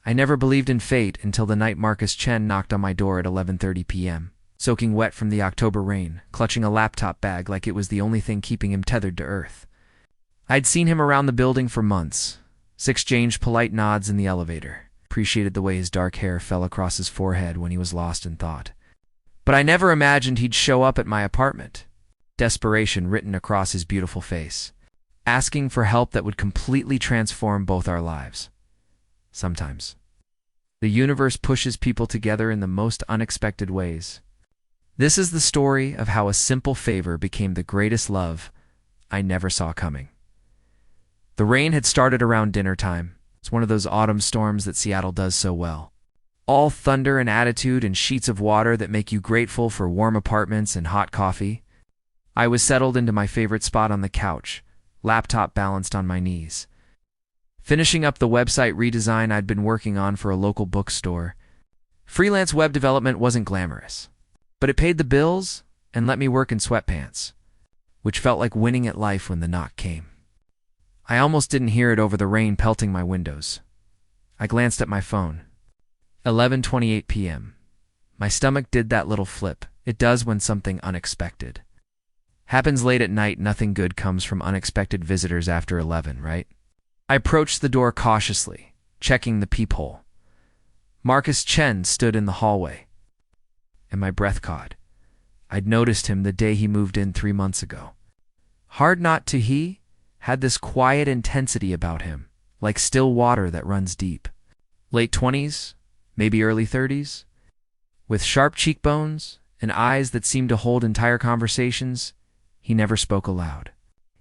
I never believed in fate until the night Marcus Chen knocked on my door at 11:30 p.m., soaking wet from the October rain, clutching a laptop bag like it was the only thing keeping him tethered to earth. I'd seen him around the building for months, exchanged polite nods in the elevator, appreciated the way his dark hair fell across his forehead when he was lost in thought. But I never imagined he'd show up at my apartment, desperation written across his beautiful face, asking for help that would completely transform both our lives. Sometimes the universe pushes people together in the most unexpected ways. This is the story of how a simple favor became the greatest love I never saw coming. The rain had started around dinner time. It's one of those autumn storms that Seattle does so well. All thunder and attitude and sheets of water that make you grateful for warm apartments and hot coffee. I was settled into my favorite spot on the couch, laptop balanced on my knees, finishing up the website redesign I'd been working on for a local bookstore. Freelance web development wasn't glamorous, but it paid the bills and let me work in sweatpants, which felt like winning at life when the knock came. I almost didn't hear it over the rain pelting my windows. I glanced at my phone. 11:28 p.m. My stomach did that little flip. It does when something unexpected happens late at night. Nothing good comes from unexpected visitors after 11, right? I approached the door cautiously, checking the peephole. Marcus Chen stood in the hallway, and my breath caught. I'd noticed him the day he moved in 3 months ago. Hard not to he had this quiet intensity about him, like still water that runs deep. Late 20s, maybe early 30s, with sharp cheekbones and eyes that seemed to hold entire conversations. He never spoke aloud.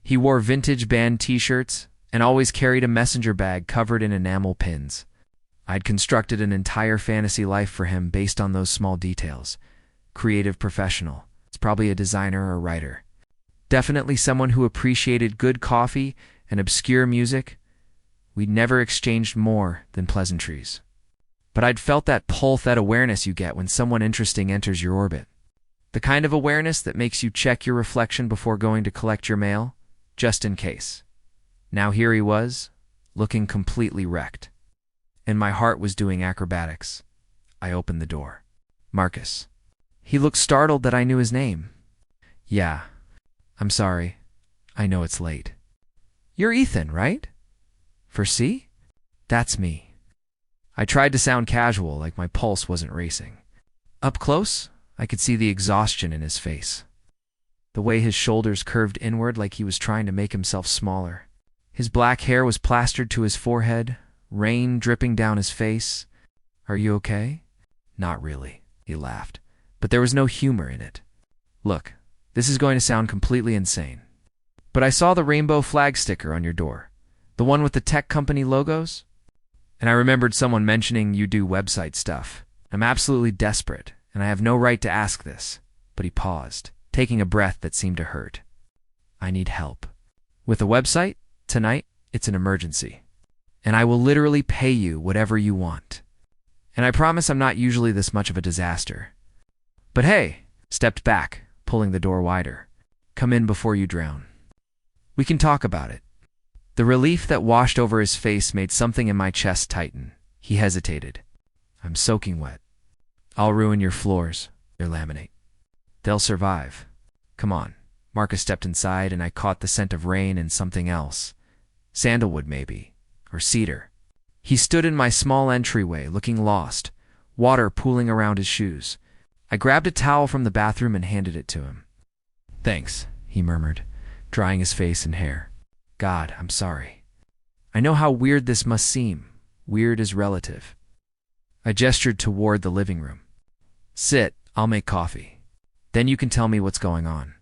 He wore vintage band t-shirts and always carried a messenger bag covered in enamel pins. I'd constructed an entire fantasy life for him based on those small details. Creative professional. It's probably a designer or writer. Definitely someone who appreciated good coffee and obscure music. We'd never exchanged more than pleasantries. But I'd felt that pull, that awareness you get when someone interesting enters your orbit. The kind of awareness that makes you check your reflection before going to collect your mail, just in case. Now here he was, looking completely wrecked. And my heart was doing acrobatics. I opened the door. Marcus. He looked startled that I knew his name. Yeah. I'm sorry. I know it's late. You're Ethan, right? For C? That's me. I tried to sound casual, like my pulse wasn't racing. Up close, I could see the exhaustion in his face. The way his shoulders curved inward like he was trying to make himself smaller. His black hair was plastered to his forehead, rain dripping down his face. Are you okay? Not really, he laughed. But there was no humor in it. Look, this is going to sound completely insane. But I saw the rainbow flag sticker on your door. The one with the tech company logos? And I remembered someone mentioning you do website stuff. I'm absolutely desperate, and I have no right to ask this. But he paused, taking a breath that seemed to hurt. I need help. With a website? Tonight, it's an emergency. And I will literally pay you whatever you want. And I promise I'm not usually this much of a disaster. But hey, stepped back, pulling the door wider. Come in before you drown. We can talk about it. The relief that washed over his face made something in my chest tighten. He hesitated. I'm soaking wet. I'll ruin your floors, your laminate. They'll survive. Come on. Marcus stepped inside and I caught the scent of rain and something else. Sandalwood maybe, or cedar. He stood in my small entryway, looking lost, water pooling around his shoes. I grabbed a towel from the bathroom and handed it to him. Thanks, he murmured, drying his face and hair. God, I'm sorry. I know how weird this must seem. Weird is relative. I gestured toward the living room. Sit, I'll make coffee. Then you can tell me what's going on.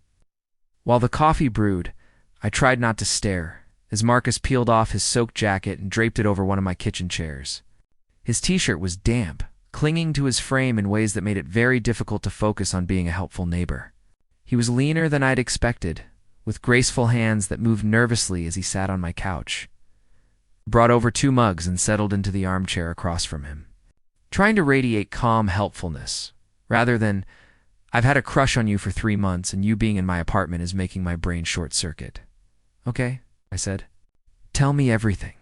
While the coffee brewed, I tried not to stare, as Marcus peeled off his soaked jacket and draped it over one of my kitchen chairs. His t-shirt was damp, clinging to his frame in ways that made it very difficult to focus on being a helpful neighbor. He was leaner than I'd expected, with graceful hands that moved nervously as he sat on my couch. Brought over 2 mugs and settled into the armchair across from him, trying to radiate calm helpfulness, rather than, I've had a crush on you for 3 months and you being in my apartment is making my brain short-circuit. Okay, I said. Tell me everything.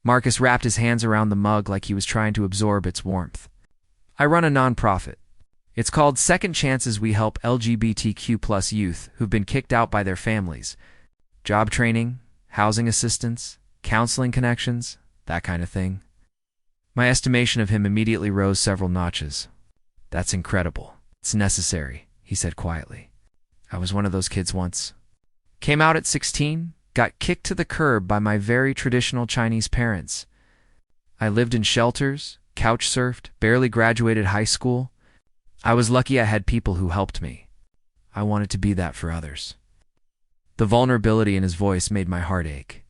Marcus wrapped his hands around the mug like he was trying to absorb its warmth. I run a nonprofit. It's called Second Chances. We help LGBTQ+ youth who've been kicked out by their families. Job training, housing assistance, counseling connections, that kind of thing. My estimation of him immediately rose several notches. That's incredible. It's necessary, he said quietly. I was one of those kids once. Came out at 16, got kicked to the curb by my very traditional Chinese parents. I lived in shelters, couch surfed, barely graduated high school. I was lucky I had people who helped me. I wanted to be that for others. The vulnerability in his voice made my heart ache.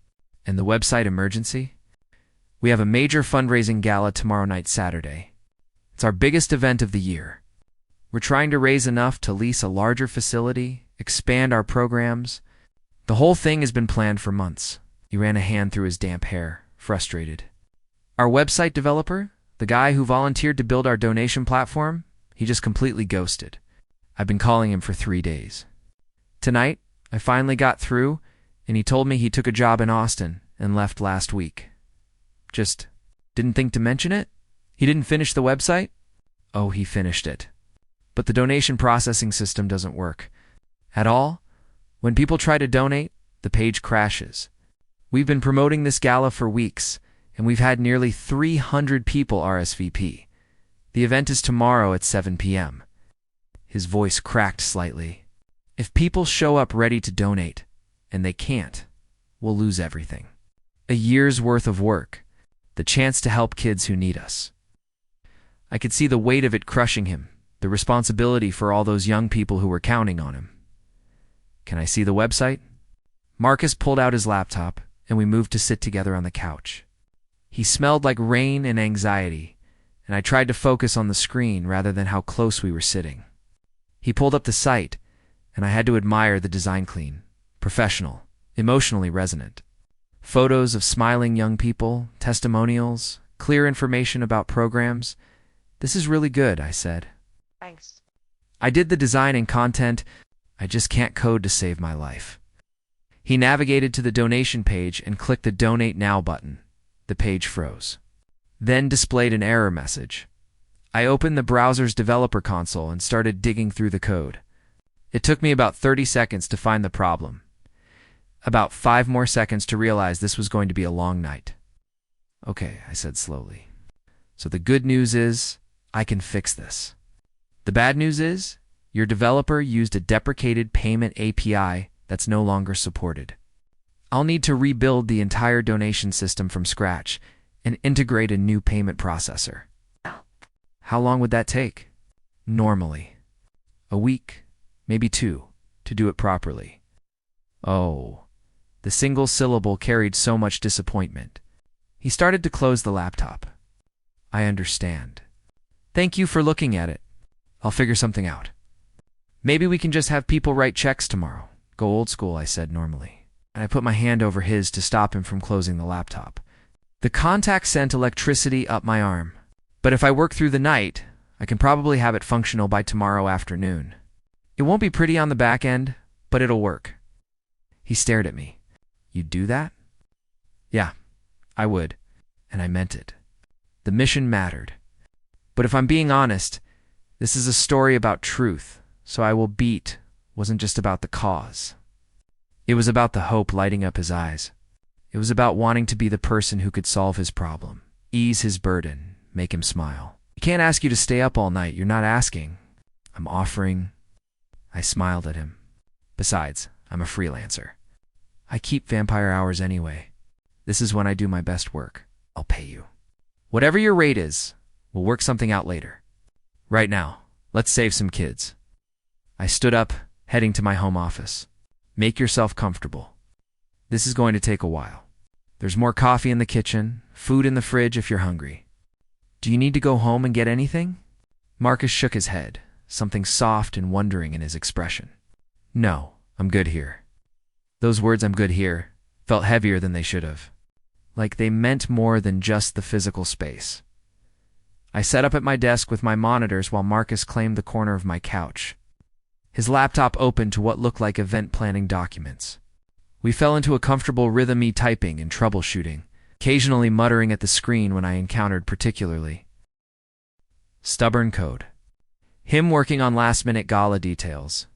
And the website emergency? We have a major fundraising gala tomorrow night, Saturday. It's our biggest event of the year. We're trying to raise enough to lease a larger facility, expand our programs. The whole thing has been planned for months. He ran a hand through his damp hair, frustrated. Our website developer, the guy who volunteered to build our donation platform, he just completely ghosted. I've been calling him for 3 days. Tonight, I finally got through, and he told me he took a job in Austin and left last week. Just didn't think to mention it? He didn't finish the website? Oh, he finished it. But the donation processing system doesn't work. At all? When people try to donate, the page crashes. We've been promoting this gala for weeks, and we've had nearly 300 people RSVP. The event is tomorrow at 7 p.m. His voice cracked slightly. If people show up ready to donate, and they can't, we'll lose everything. A year's worth of work, the chance to help kids who need us. I could see the weight of it crushing him, the responsibility for all those young people who were counting on him. Can I see the website? Marcus pulled out his laptop, and we moved to sit together on the couch. He smelled like rain and anxiety, and I tried to focus on the screen rather than how close we were sitting. He pulled up the site, and I had to admire the design: clean, professional, emotionally resonant. Photos of smiling young people, testimonials, clear information about programs. This is really good, I said. Thanks. I did the design and content. I just can't code to save my life. He navigated to the donation page and clicked the Donate Now button. The page froze. Then displayed an error message. I opened the browser's developer console and started digging through the code. It took me about 30 seconds to find the problem. About 5 more seconds to realize this was going to be a long night. Okay, I said slowly. So the good news is, I can fix this. The bad news is, your developer used a deprecated payment API that's no longer supported. I'll need to rebuild the entire donation system from scratch and integrate a new payment processor. How long would that take? Normally, a week, maybe 2, to do it properly. Oh, the single syllable carried so much disappointment. He started to close the laptop. I understand. Thank you for looking at it. I'll figure something out. Maybe we can just have people write checks tomorrow. Go old school, I said normally. And I put my hand over his to stop him from closing the laptop. The contact sent electricity up my arm. But if I work through the night, I can probably have it functional by tomorrow afternoon. It won't be pretty on the back end, but it'll work. He stared at me. You'd do that? Yeah, I would. And I meant it. The mission mattered. But if I'm being honest, this is a story about truth, so I will beat wasn't just about the cause. It was about the hope lighting up his eyes. It was about wanting to be the person who could solve his problem, ease his burden, make him smile. I can't ask you to stay up all night. You're not asking. I'm offering. I smiled at him. Besides, I'm a freelancer. I keep vampire hours anyway. This is when I do my best work. I'll pay you. Whatever your rate is, we'll work something out later. Right now, let's save some kids. I stood up, heading to my home office. Make yourself comfortable. This is going to take a while. There's more coffee in the kitchen, food in the fridge if you're hungry. Do you need to go home and get anything? Marcus shook his head, something soft and wondering in his expression. No, I'm good here. Those words, I'm good here, felt heavier than they should have. Like they meant more than just the physical space. I sat up at my desk with my monitors while Marcus claimed the corner of my couch. His laptop opened to what looked like event planning documents. We fell into a comfortable rhythm-y typing and troubleshooting. occasionally muttering at the screen when I encountered particularly stubborn code. Him working on last-minute gala details,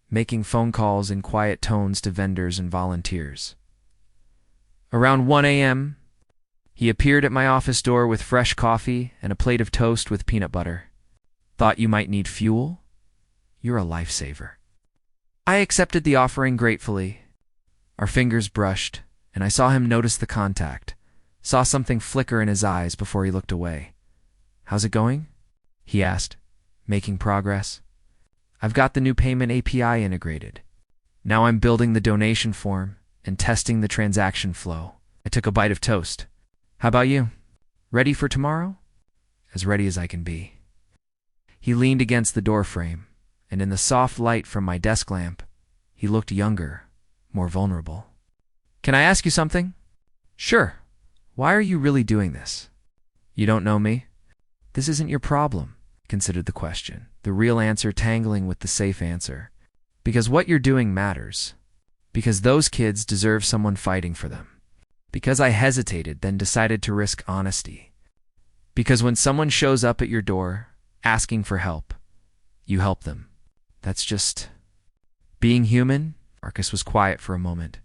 making phone calls in quiet tones to vendors and volunteers. Around 1 a.m., he appeared at my office door with fresh coffee and a plate of toast with peanut butter. Thought you might need fuel? You're a lifesaver. I accepted the offering gratefully. Our fingers brushed, and I saw him notice the contact, saw something flicker in his eyes before he looked away. "How's it going?" he asked. "Making progress?" "I've got the new payment API integrated. Now I'm building the donation form and testing the transaction flow." I took a bite of toast. "How about you? Ready for tomorrow?" "As ready as I can be." He leaned against the door frame, and in the soft light from my desk lamp, he looked younger, more vulnerable. "Can I ask you something?" "Sure. Why are you really doing this?" "You don't know me?" "This isn't your problem," considered the question, the real answer tangling with the safe answer. "Because what you're doing matters. Because those kids deserve someone fighting for them. Because I hesitated, then decided to risk honesty. Because when someone shows up at your door, asking for help, you help them. That's just being human." Marcus was quiet for a moment.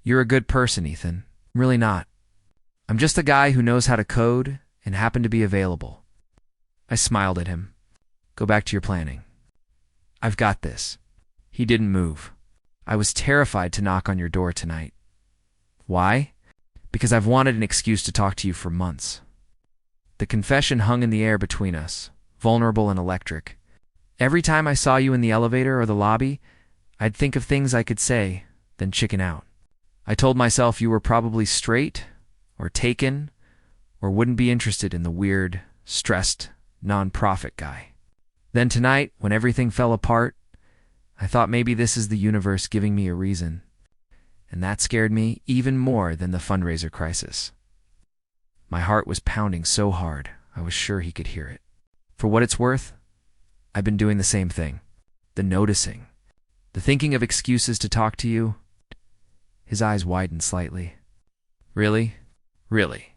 "You're a good person, Ethan. I'm really not. I'm just a guy who knows how to code and happened to be available." I smiled at him. "Go back to your planning. I've got this." He didn't move. "I was terrified to knock on your door tonight." "Why?" "Because I've wanted an excuse to talk to you for months." The confession hung in the air between us, vulnerable and electric. Every time I saw you in the elevator or the lobby, I'd think of things I could say, then chicken out. I told myself you were probably straight, or taken, or wouldn't be interested in the weird, stressed, non-profit guy. Then tonight, when everything fell apart, I thought maybe this is the universe giving me a reason. And that scared me even more than the fundraiser crisis. My heart was pounding so hard, I was sure he could hear it. For what it's worth, I've been doing the same thing. The noticing. The thinking of excuses to talk to you. His eyes widened slightly. "Really? Really?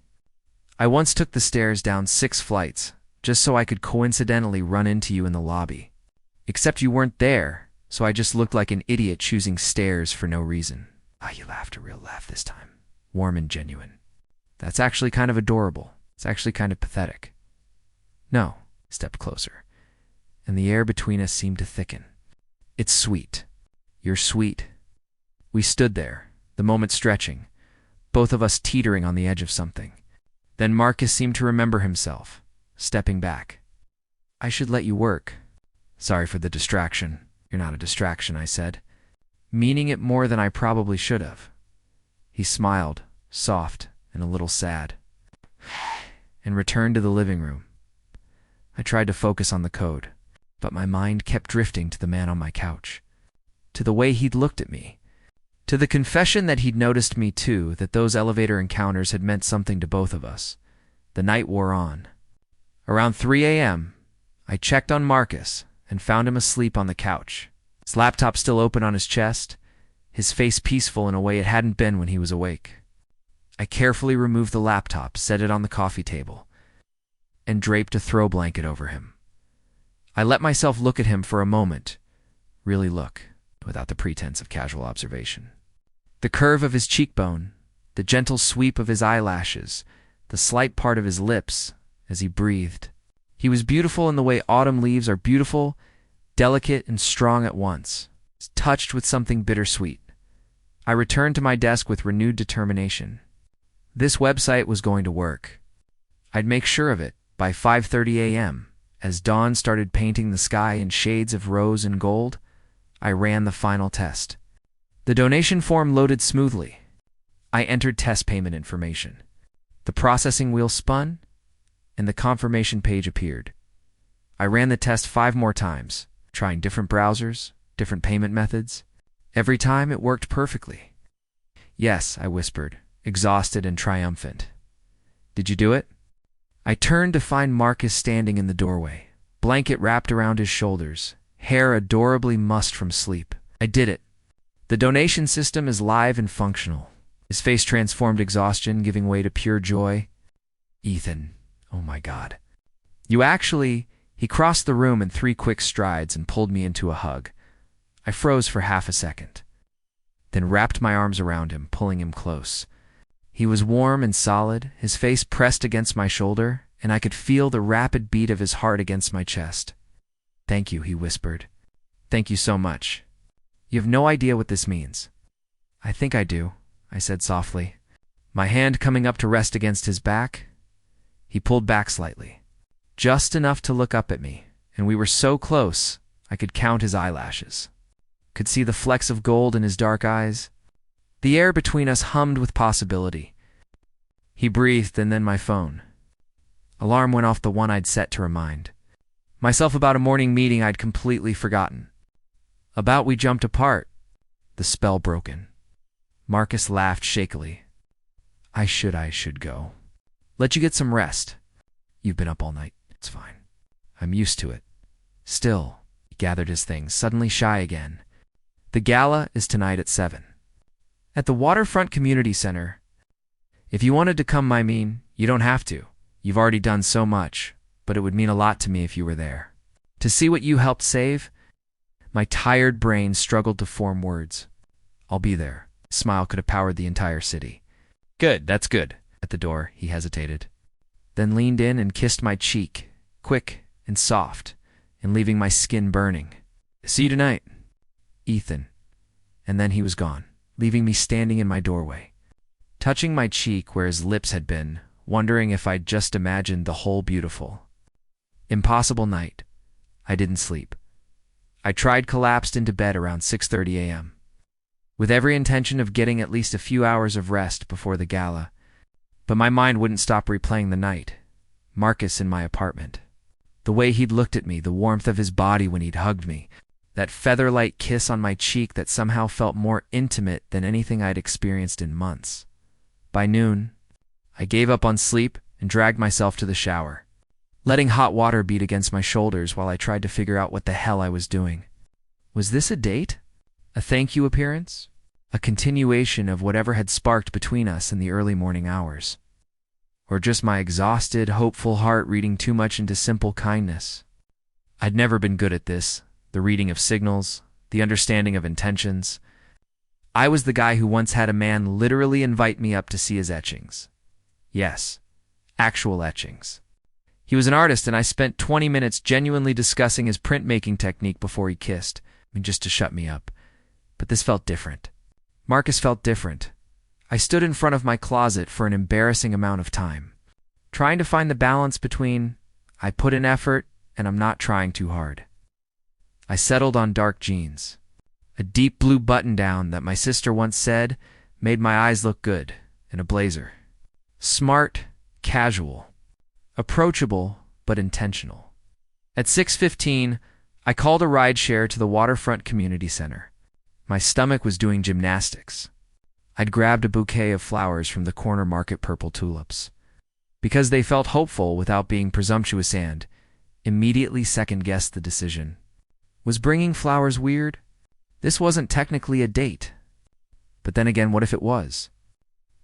I once took the stairs down 6 flights, just so I could coincidentally run into you in the lobby. Except you weren't there, so I just looked like an idiot choosing stairs for no reason." You laughed a real laugh this time. Warm and genuine. "That's actually kind of adorable. It's actually kind of pathetic." "No." He stepped closer, and the air between us seemed to thicken. "It's sweet. You're sweet." We stood there, the moment stretching, both of us teetering on the edge of something. Then Marcus seemed to remember himself, stepping back. "I should let you work." "Sorry for the distraction." "You're not a distraction," I said, meaning it more than I probably should have. He smiled, soft and a little sad, and returned to the living room. I tried to focus on the code, but my mind kept drifting to the man on my couch, to the way he'd looked at me, to the confession that he'd noticed me too, that those elevator encounters had meant something to both of us. The night wore on. Around 3 a.m., I checked on Marcus and found him asleep on the couch, his laptop still open on his chest, his face peaceful in a way it hadn't been when he was awake. I carefully removed the laptop, set it on the coffee table, and draped a throw blanket over him. I let myself look at him for a moment, really look, without the pretense of casual observation. The curve of his cheekbone, the gentle sweep of his eyelashes, the slight part of his lips as he breathed. He was beautiful in the way autumn leaves are beautiful, delicate and strong at once, touched with something bittersweet. I returned to my desk with renewed determination. This website was going to work. I'd make sure of it by 5:30 a.m. As dawn started painting the sky in shades of rose and gold, I ran the final test. The donation form loaded smoothly. I entered test payment information. The processing wheel spun, and the confirmation page appeared. I ran the test 5 more times, trying different browsers, different payment methods. Every time it worked perfectly. "Yes," I whispered, exhausted and triumphant. "Did you do it?" I turned to find Marcus standing in the doorway, blanket wrapped around his shoulders, hair adorably mussed from sleep. "I did it. The donation system is live and functional. His face transformed exhaustion, giving way to pure joy. Ethan, oh my God. You actually... He crossed the room in 3 quick strides and pulled me into a hug. I froze for half a second, then wrapped my arms around him, pulling him close. He was warm and solid, his face pressed against my shoulder, and I could feel the rapid beat of his heart against my chest. "Thank you," he whispered. "Thank you so much. You have no idea what this means." "I think I do," I said softly, my hand coming up to rest against his back. He pulled back slightly, just enough to look up at me, and we were so close I could count his eyelashes, could see the flecks of gold in his dark eyes. The air between us hummed with possibility. He breathed, and then my phone. Alarm went off, the one I'd set to remind myself about a morning meeting I'd completely forgotten. We jumped apart. The spell broken. Marcus laughed shakily. I should go. Let you get some rest. You've been up all night. It's fine. I'm used to it. Still, he gathered his things, suddenly shy again. The gala is tonight at 7. At the Waterfront Community Center. If you wanted to come, you don't have to. You've already done so much, but it would mean a lot to me if you were there. To see what you helped save? My tired brain struggled to form words. I'll be there. A smile could have powered the entire city. Good, that's good. At the door, he hesitated, then leaned in and kissed my cheek, quick and soft, and leaving my skin burning. See you tonight, Ethan. And then he was gone, leaving me standing in my doorway, touching my cheek where his lips had been, wondering if I'd just imagined the whole beautiful, impossible night. I didn't sleep. I collapsed into bed around 6:30 a.m., with every intention of getting at least a few hours of rest before the gala. But my mind wouldn't stop replaying the night. Marcus in my apartment. The way he'd looked at me, the warmth of his body when he'd hugged me, that feather-light kiss on my cheek that somehow felt more intimate than anything I'd experienced in months. By noon, I gave up on sleep and dragged myself to the shower, letting hot water beat against my shoulders while I tried to figure out what the hell I was doing. Was this a date? A thank you appearance? A continuation of whatever had sparked between us in the early morning hours? Or just my exhausted, hopeful heart reading too much into simple kindness? I'd never been good at this, the reading of signals, the understanding of intentions. I was the guy who once had a man literally invite me up to see his etchings. Yes, actual etchings. He was an artist, and I spent 20 minutes genuinely discussing his printmaking technique before he kissed, just to shut me up. But this felt different. Marcus felt different. I stood in front of my closet for an embarrassing amount of time, trying to find the balance between I put in effort and I'm not trying too hard. I settled on dark jeans, a deep blue button-down that my sister once said made my eyes look good, and a blazer. Smart, casual, approachable, but intentional. At 6:15, I called a rideshare to the Waterfront Community Center. My stomach was doing gymnastics. I'd grabbed a bouquet of flowers from the corner market, purple tulips, because they felt hopeful without being presumptuous, and immediately second-guessed the decision. Was bringing flowers weird? This wasn't technically a date. But then again, what if it was?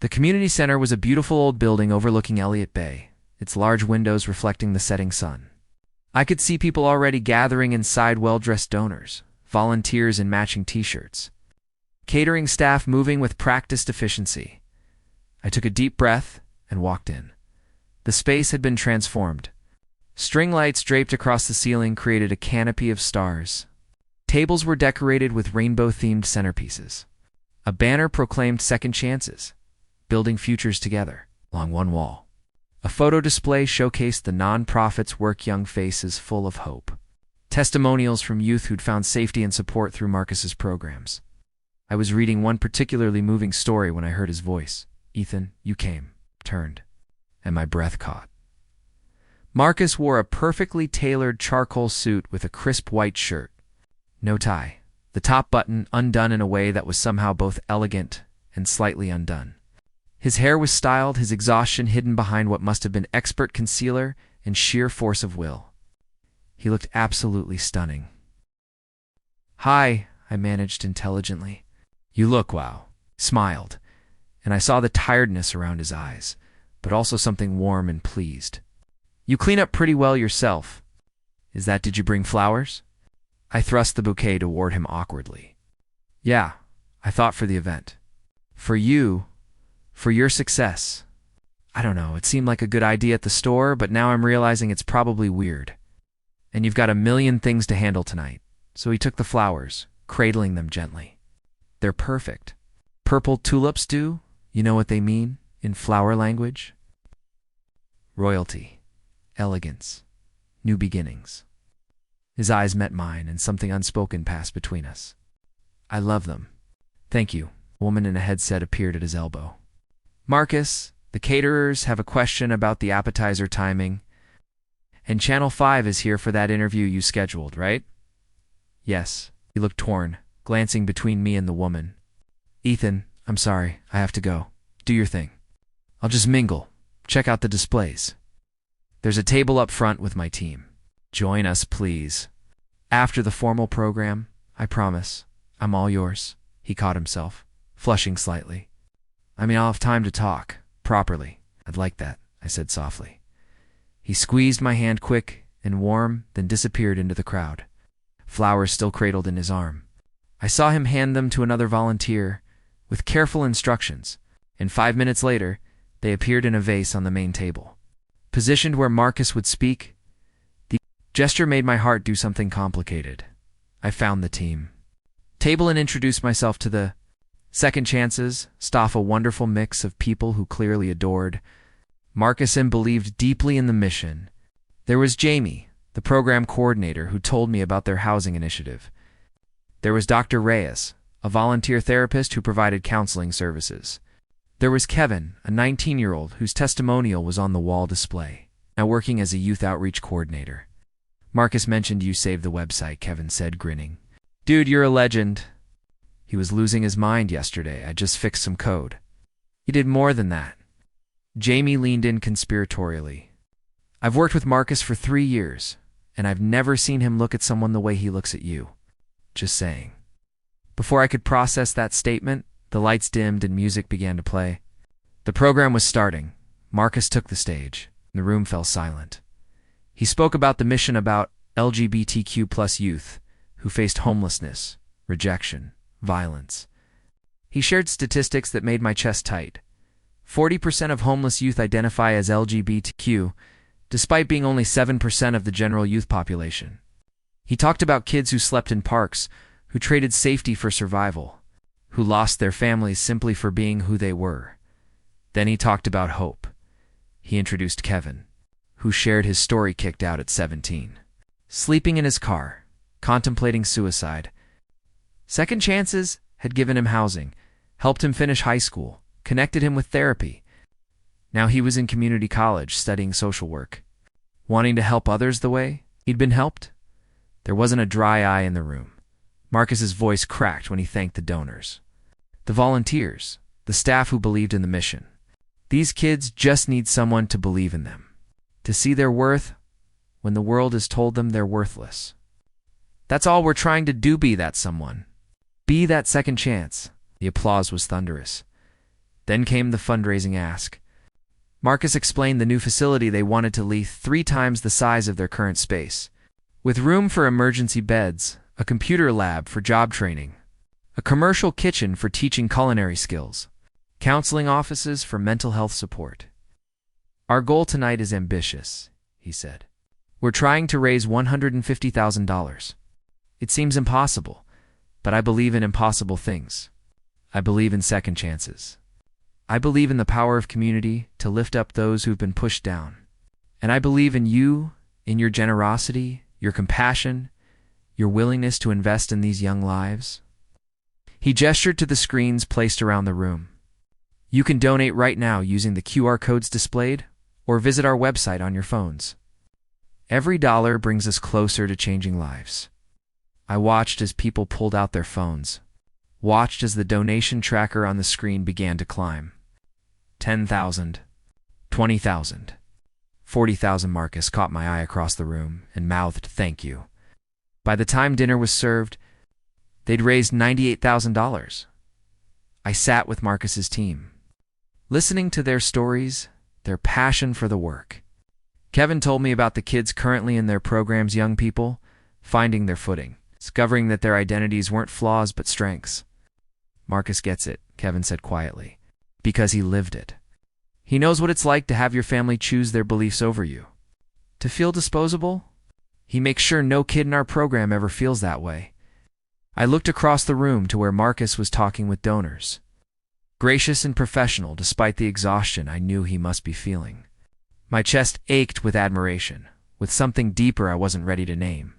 The community center was a beautiful old building overlooking Elliott Bay, its large windows reflecting the setting sun. I could see people already gathering inside, well-dressed donors, volunteers in matching t-shirts, catering staff moving with practiced efficiency. I took a deep breath and walked in. The space had been transformed. String lights draped across the ceiling created a canopy of stars. Tables were decorated with rainbow-themed centerpieces. A banner proclaimed second chances, building futures together, along one wall. A photo display showcased the non-profit's work, young faces full of hope. Testimonials from youth who'd found safety and support through Marcus's programs. I was reading one particularly moving story when I heard his voice. Ethan, you came, turned, and my breath caught. Marcus wore a perfectly tailored charcoal suit with a crisp white shirt. No tie, the top button undone in a way that was somehow both elegant and slightly undone. His hair was styled, his exhaustion hidden behind what must have been expert concealer and sheer force of will. He looked absolutely stunning. Hi, I managed intelligently. You look wow. Smiled, and I saw the tiredness around his eyes, but also something warm and pleased. "You clean up pretty well yourself. Did you bring flowers?" I thrust the bouquet toward him awkwardly. "Yeah, I thought for the event. For you, for your success. I don't know, it seemed like a good idea at the store, but now I'm realizing it's probably weird. And you've got a million things to handle tonight." So he took the flowers, cradling them gently. "They're perfect. Purple tulips do? You know what they mean in flower language? Royalty, elegance, new beginnings." His eyes met mine, and something unspoken passed between us. "I love them." "Thank you." A woman in a headset appeared at his elbow. "Marcus, the caterers have a question about the appetizer timing. And Channel 5 is here for that interview you scheduled, right?" "Yes." He looked torn, glancing between me and the woman. "Ethan, I'm sorry, I have to go. Do your thing. I'll just mingle. Check out the displays. There's a table up front with my team. Join us, please. After the formal program, I promise. I'm all yours." He caught himself, flushing slightly. "I'll have time to talk, properly. I'd like that," I said softly. He squeezed my hand quick and warm, then disappeared into the crowd, flowers still cradled in his arm. I saw him hand them to another volunteer, with careful instructions, and 5 minutes later, they appeared in a vase on the main table. Positioned where Marcus would speak, the gesture made my heart do something complicated. I found the team table and introduced myself to the Second Chances staff, a wonderful mix of people who clearly adored Marcus and believed deeply in the mission. There was Jamie, the program coordinator, who told me about their housing initiative. There was Dr. Reyes, a volunteer therapist who provided counseling services. There was Kevin, a 19-year-old whose testimonial was on the wall display, now working as a youth outreach coordinator. "Marcus mentioned you saved the website," Kevin said, grinning. "Dude, you're a legend." "He was losing his mind yesterday. I just fixed some code." "He did more than that." Jamie leaned in conspiratorially. "I've worked with Marcus for 3 years, and I've never seen him look at someone the way he looks at you. Just saying." Before I could process that statement, the lights dimmed and music began to play. The program was starting. Marcus took the stage, and the room fell silent. He spoke about the mission, about LGBTQ+ youth who faced homelessness, rejection, violence. He shared statistics that made my chest tight. 40% of homeless youth identify as LGBTQ, despite being only 7% of the general youth population. He talked about kids who slept in parks, who traded safety for survival, who lost their families simply for being who they were. Then he talked about hope. He introduced Kevin, who shared his story, kicked out at 17, sleeping in his car, contemplating suicide. Second Chances had given him housing, helped him finish high school, connected him with therapy. Now he was in community college studying social work, wanting to help others the way he'd been helped. There wasn't a dry eye in the room. Marcus's voice cracked when he thanked the donors, the volunteers, the staff who believed in the mission. These kids just need someone to believe in them, to see their worth when the world has told them they're worthless. That's all we're trying to do, be that someone. Be that second chance. The applause was thunderous. Then came the fundraising ask. Marcus explained the new facility they wanted to lease 3 times the size of their current space, with room for emergency beds, a computer lab for job training, a commercial kitchen for teaching culinary skills, counseling offices for mental health support. "Our goal tonight is ambitious," he said. "We're trying to raise $150,000. It seems impossible, but I believe in impossible things. I believe in second chances. I believe in the power of community to lift up those who've been pushed down. And I believe in you, in your generosity, your compassion, your willingness to invest in these young lives." He gestured to the screens placed around the room. "You can donate right now using the QR codes displayed, or visit our website on your phones. Every dollar brings us closer to changing lives." I watched as people pulled out their phones, watched as the donation tracker on the screen began to climb. 10,000, 20,000, 40,000. Marcus caught my eye across the room and mouthed, "Thank you." By the time dinner was served, they'd raised $98,000. I sat with Marcus's team, listening to their stories, their passion for the work. Kevin told me about the kids currently in their program's young people, finding their footing, discovering that their identities weren't flaws but strengths. Marcus gets it, Kevin said quietly, because he lived it. He knows what it's like to have your family choose their beliefs over you. To feel disposable? He makes sure no kid in our program ever feels that way. I looked across the room to where Marcus was talking with donors. Gracious and professional despite the exhaustion I knew he must be feeling. My chest ached with admiration, with something deeper I wasn't ready to name.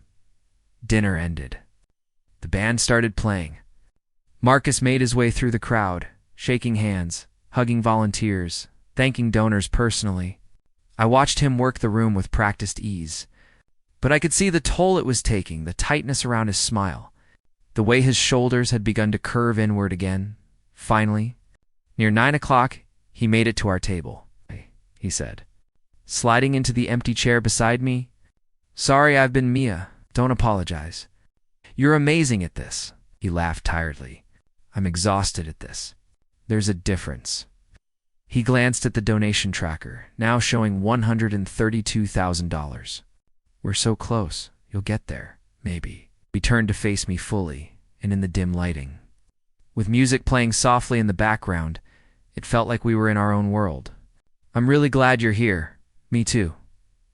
Dinner ended. The band started playing. Marcus made his way through the crowd, shaking hands, hugging volunteers, thanking donors personally. I watched him work the room with practiced ease. But I could see the toll it was taking, the tightness around his smile, the way his shoulders had begun to curve inward again. Finally, near 9 o'clock, he made it to our table, he said, sliding into the empty chair beside me. Sorry I've been Mia. Don't apologize. You're amazing at this. He laughed tiredly. I'm exhausted at this. There's a difference. He glanced at the donation tracker, now showing $132,000. We're so close. You'll get there, maybe. He turned to face me fully, and in the dim lighting. With music playing softly in the background, it felt like we were in our own world. I'm really glad you're here. Me too.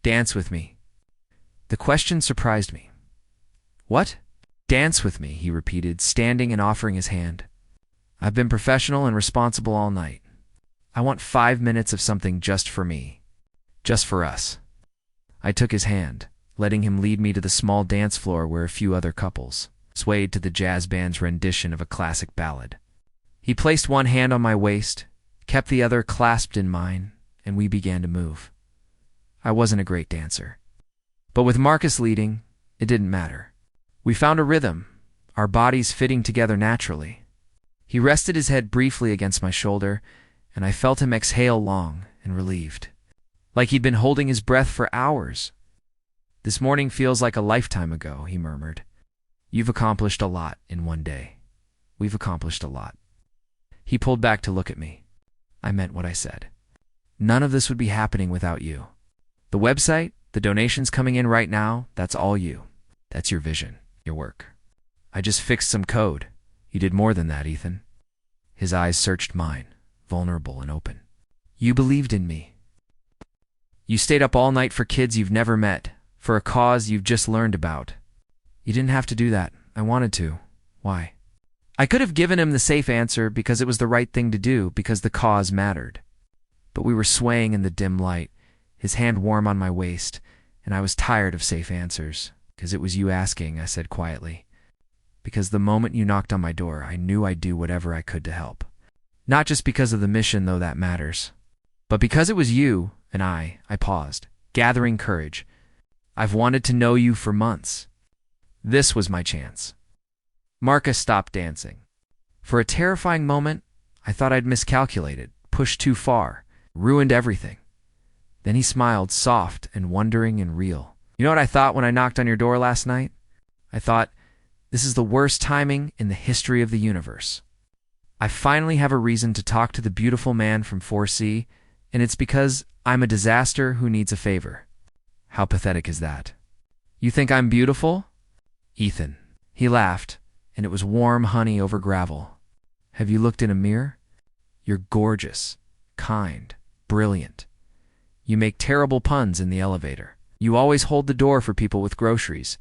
Dance with me. The question surprised me. What? Dance with me, he repeated, standing and offering his hand. I've been professional and responsible all night. I want 5 minutes of something just for me. Just for us. I took his hand, letting him lead me to the small dance floor where a few other couples swayed to the jazz band's rendition of a classic ballad. He placed one hand on my waist, kept the other clasped in mine, and we began to move. I wasn't a great dancer. But with Marcus leading, it didn't matter. We found a rhythm, our bodies fitting together naturally. He rested his head briefly against my shoulder, and I felt him exhale long and relieved, like he'd been holding his breath for hours. This morning feels like a lifetime ago, he murmured. You've accomplished a lot in one day. We've accomplished a lot. He pulled back to look at me. I meant what I said. None of this would be happening without you. The website, the donations coming in right now, that's all you. That's your vision, your work. I just fixed some code. You did more than that, Ethan. His eyes searched mine, vulnerable and open. You believed in me. You stayed up all night for kids you've never met, for a cause you've just learned about. You didn't have to do that. I wanted to. Why? I could have given him the safe answer because it was the right thing to do, because the cause mattered. But we were swaying in the dim light, his hand warm on my waist, and I was tired of safe answers. Because it was you asking, I said quietly. Because the moment you knocked on my door, I knew I'd do whatever I could to help. Not just because of the mission, though that matters, but because it was you and I paused, gathering courage. I've wanted to know you for months. This was my chance. Marcus stopped dancing. For a terrifying moment, I thought I'd miscalculated, pushed too far, ruined everything. Then he smiled, soft and wondering and real. You know what I thought when I knocked on your door last night? I thought, this is the worst timing in the history of the universe. I finally have a reason to talk to the beautiful man from 4C, and it's because I'm a disaster who needs a favor. How pathetic is that? You think I'm beautiful? Ethan. He laughed, and it was warm honey over gravel. Have you looked in a mirror? You're gorgeous, kind, brilliant. You make terrible puns in the elevator. You always hold the door for people with groceries,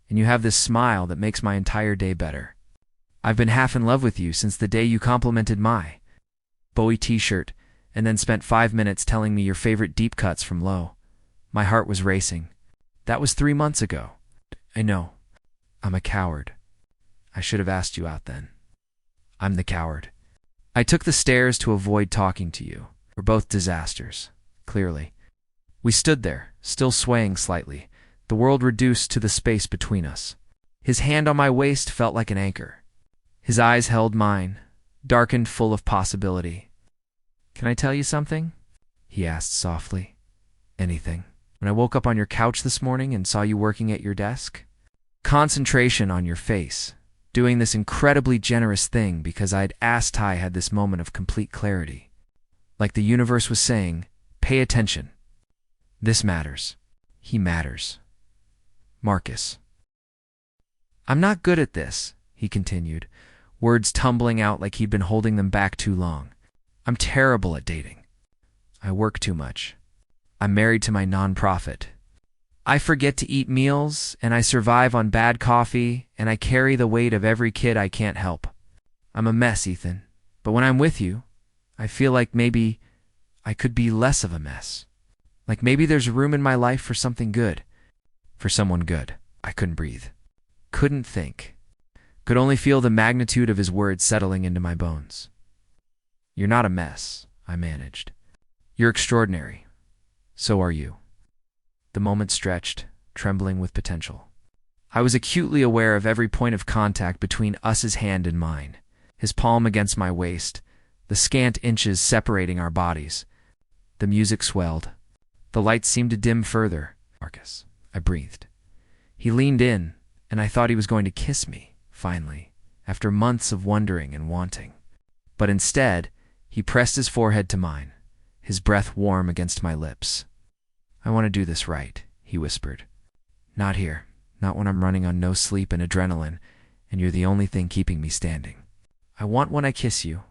and you have this smile that makes my entire day better. I've been half in love with you since the day you complimented my Bowie t-shirt and then spent 5 minutes telling me your favorite deep cuts from Low. My heart was racing. That was 3 months ago. I know. I'm a coward. I should have asked you out then. I'm the coward. I took the stairs to avoid talking to you. We're both disasters, clearly. We stood there, still swaying slightly, the world reduced to the space between us. His hand on my waist felt like an anchor. His eyes held mine, darkened, full of possibility. Can I tell you something? He asked softly. Anything. When I woke up on your couch this morning and saw you working at your desk, concentration on your face, doing this incredibly generous thing because I'd asked Ty had this moment of complete clarity. Like the universe was saying, pay attention. This matters. He matters. Marcus. I'm not good at this, he continued, words tumbling out like he'd been holding them back too long. I'm terrible at dating. I work too much. I'm married to my nonprofit. I forget to eat meals, and I survive on bad coffee, and I carry the weight of every kid I can't help. I'm a mess, Ethan. But when I'm with you, I feel like maybe I could be less of a mess. Like maybe there's room in my life for something good. For someone good. I couldn't breathe. Couldn't think. Could only feel the magnitude of his words settling into my bones. You're not a mess, I managed. You're extraordinary. So are you. The moment stretched, trembling with potential. I was acutely aware of every point of contact between us's hand and mine, his palm against my waist, the scant inches separating our bodies. The music swelled. The lights seemed to dim further. Marcus, I breathed. He leaned in, and I thought he was going to kiss me, finally, after months of wondering and wanting. But instead, he pressed his forehead to mine, his breath warm against my lips. I want to do this right, he whispered. Not here, not when I'm running on no sleep and adrenaline, and you're the only thing keeping me standing. I want when I kiss you,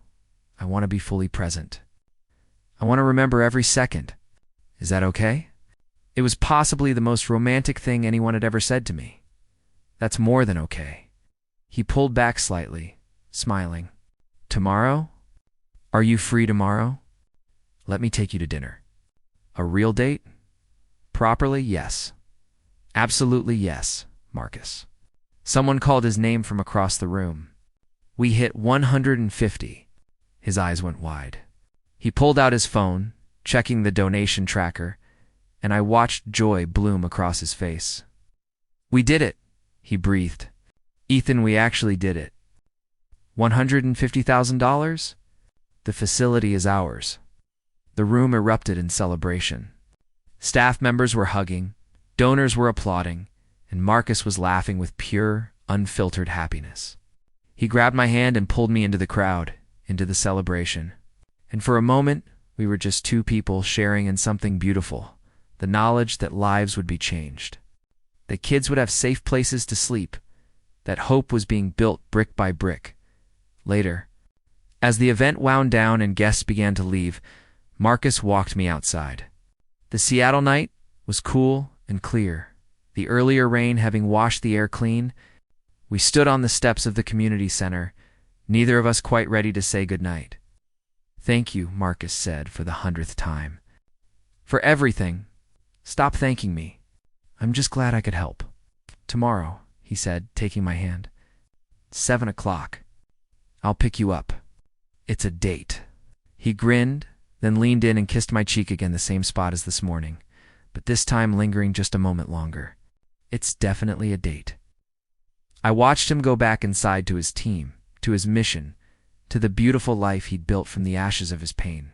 I want to be fully present. I want to remember every second. Is that okay? It was possibly the most romantic thing anyone had ever said to me. That's more than okay. He pulled back slightly, smiling. Tomorrow? Are you free tomorrow? Let me take you to dinner. A real date? Properly, yes. Absolutely yes, Marcus. Someone called his name from across the room. We hit 150. His eyes went wide. He pulled out his phone, checking the donation tracker, and I watched joy bloom across his face. We did it, he breathed. Ethan, we actually did it. $150,000? The facility is ours. The room erupted in celebration. Staff members were hugging, donors were applauding, and Marcus was laughing with pure, unfiltered happiness. He grabbed my hand and pulled me into the crowd, into the celebration. And for a moment, we were just two people sharing in something beautiful, the knowledge that lives would be changed, that kids would have safe places to sleep, that hope was being built brick by brick. Later, as the event wound down and guests began to leave, Marcus walked me outside. The Seattle night was cool and clear, the earlier rain having washed the air clean. We stood on the steps of the community center, neither of us quite ready to say goodnight. Thank you, Marcus said for the 100th time. For everything. Stop thanking me. I'm just glad I could help. Tomorrow, he said, taking my hand. 7 o'clock. I'll pick you up. It's a date. He grinned, then leaned in and kissed my cheek again, the same spot as this morning, but this time lingering just a moment longer. It's definitely a date. I watched him go back inside to his team, to his mission, to the beautiful life he'd built from the ashes of his pain.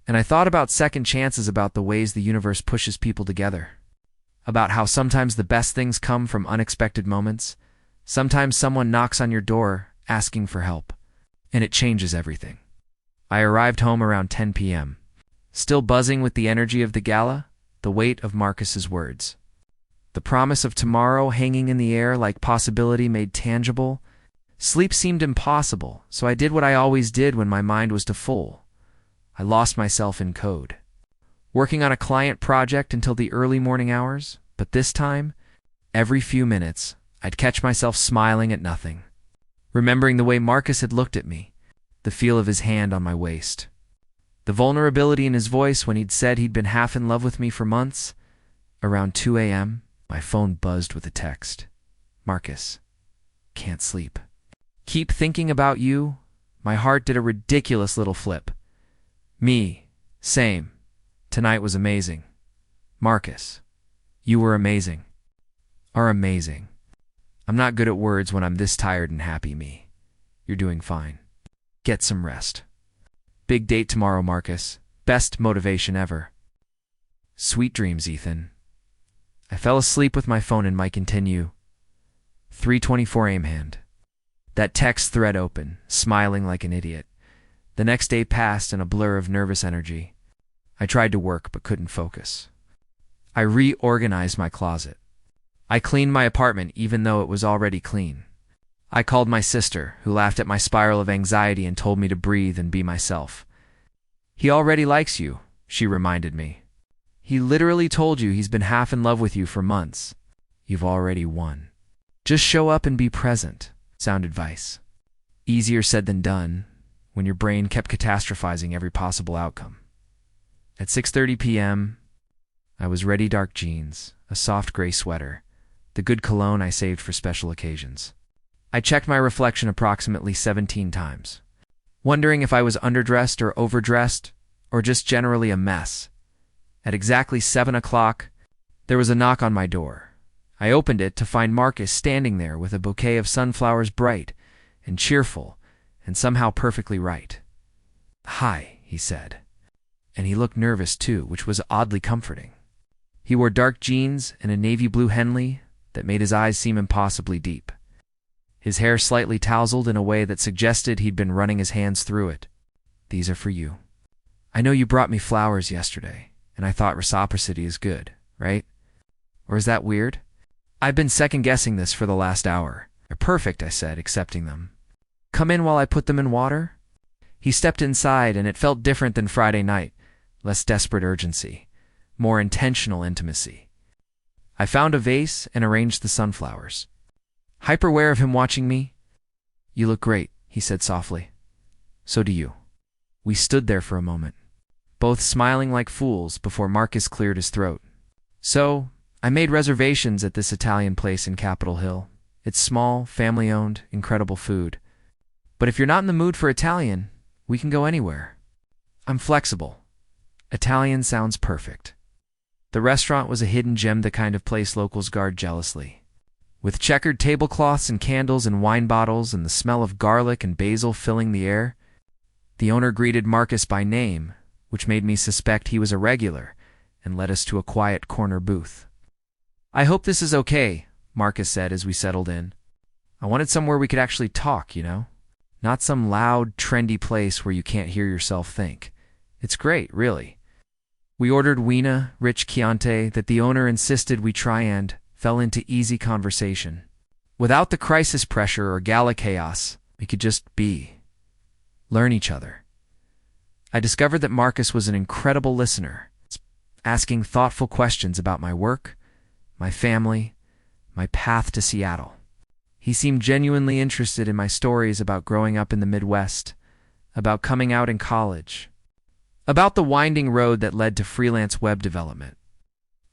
And I thought about second chances, about the ways the universe pushes people together, about how sometimes the best things come from unexpected moments. Sometimes someone knocks on your door asking for help, and it changes everything. I arrived home around 10 p.m., still buzzing with the energy of the gala, the weight of Marcus's words. The promise of tomorrow hanging in the air like possibility made tangible. Sleep seemed impossible, so I did what I always did when my mind was too full. I lost myself in code, working on a client project until the early morning hours, but this time, every few minutes, I'd catch myself smiling at nothing, remembering the way Marcus had looked at me, the feel of his hand on my waist, the vulnerability in his voice when he'd said he'd been half in love with me for months. Around 2 a.m., my phone buzzed with a text. Marcus, can't sleep. Keep thinking about you. My heart did a ridiculous little flip. Me, same. Tonight was amazing. Marcus, you were amazing. Are amazing. I'm not good at words when I'm this tired and happy. Me, you're doing fine. Get some rest. Big date tomorrow, Marcus. Best motivation ever. Sweet dreams, Ethan. I fell asleep with my phone in my continue. 3:24 a.m. hand. That text thread open, smiling like an idiot. The next day passed in a blur of nervous energy. I tried to work but couldn't focus. I reorganized my closet. I cleaned my apartment even though it was already clean. I called my sister, who laughed at my spiral of anxiety and told me to breathe and be myself. "He already likes you," she reminded me. "He literally told you he's been half in love with you for months. You've already won. Just show up and be present," sound advice. Easier said than done, when your brain kept catastrophizing every possible outcome. At 6:30 p.m., I was ready. Dark jeans, a soft gray sweater, the good cologne I saved for special occasions. I checked my reflection approximately 17 times, wondering if I was underdressed or overdressed, or just generally a mess. At exactly 7 o'clock, there was a knock on my door. I opened it to find Marcus standing there with a bouquet of sunflowers, bright and cheerful and somehow perfectly right. "Hi," he said. And he looked nervous too, which was oddly comforting. He wore dark jeans and a navy blue Henley that made his eyes seem impossibly deep. His hair slightly tousled in a way that suggested he'd been running his hands through it. "These are for you. I know you brought me flowers yesterday, and I thought reciprocity is good, right? Or is that weird? I've been second-guessing this for the last hour." "They're perfect," I said, accepting them. "Come in while I put them in water?" He stepped inside, and it felt different than Friday night. Less desperate urgency, more intentional intimacy. I found a vase and arranged the sunflowers. Hyper-aware of him watching me. "You look great," he said softly. "So do you." We stood there for a moment, both smiling like fools before Marcus cleared his throat. "So, I made reservations at this Italian place in Capitol Hill. It's small, family-owned, incredible food. But if you're not in the mood for Italian, we can go anywhere. I'm flexible. Italian sounds perfect." The restaurant was a hidden gem, the kind of place locals guard jealously. With checkered tablecloths and candles and wine bottles and the smell of garlic and basil filling the air, the owner greeted Marcus by name, which made me suspect he was a regular, and led us to a quiet corner booth. "I hope this is okay," Marcus said as we settled in. "I wanted somewhere we could actually talk, you know? Not some loud, trendy place where you can't hear yourself think. It's great, really." We ordered Wina, rich Chianti, that the owner insisted we try, and fell into easy conversation. Without the crisis pressure or gala chaos, we could just be. Learn each other. I discovered that Marcus was an incredible listener, asking thoughtful questions about my work, my family, my path to Seattle. He seemed genuinely interested in my stories about growing up in the Midwest, about coming out in college, about the winding road that led to freelance web development.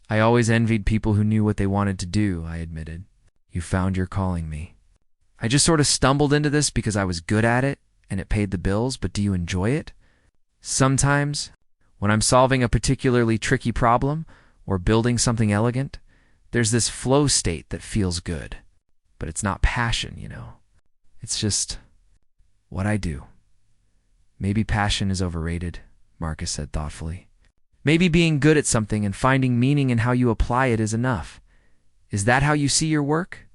"I always envied people who knew what they wanted to do," I admitted. "You found your calling, me. I just sort of stumbled into this because I was good at it and it paid the bills, but do you enjoy it? Sometimes, when I'm solving a particularly tricky problem or building something elegant, there's this flow state that feels good. But it's not passion, you know. It's just what I do." "Maybe passion is overrated," Marcus said thoughtfully. "Maybe being good at something and finding meaning in how you apply it is enough. Is that how you see your work?"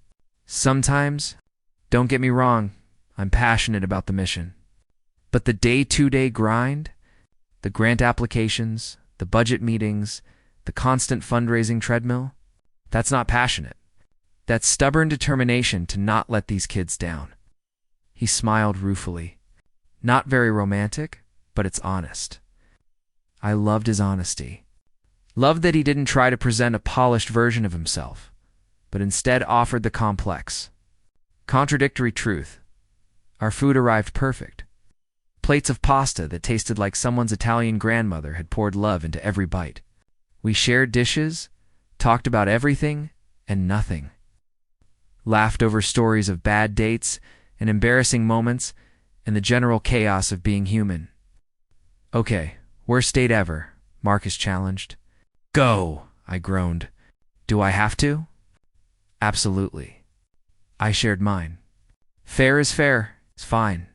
"Sometimes. Don't get me wrong, I'm passionate about the mission. But the day-to-day grind, the grant applications, the budget meetings, the constant fundraising treadmill, that's not passionate. That's stubborn determination to not let these kids down." He smiled ruefully. "Not very romantic, but it's honest." I loved his honesty. Loved that he didn't try to present a polished version of himself, but instead offered the complex, contradictory truth. Our food arrived perfect. Plates of pasta that tasted like someone's Italian grandmother had poured love into every bite. We shared dishes, talked about everything and nothing. Laughed over stories of bad dates and embarrassing moments and the general chaos of being human. "Okay, worst date ever," Marcus challenged. "Go," I groaned. "Do I have to?" "Absolutely." I shared mine. "Fair is fair. It's fine.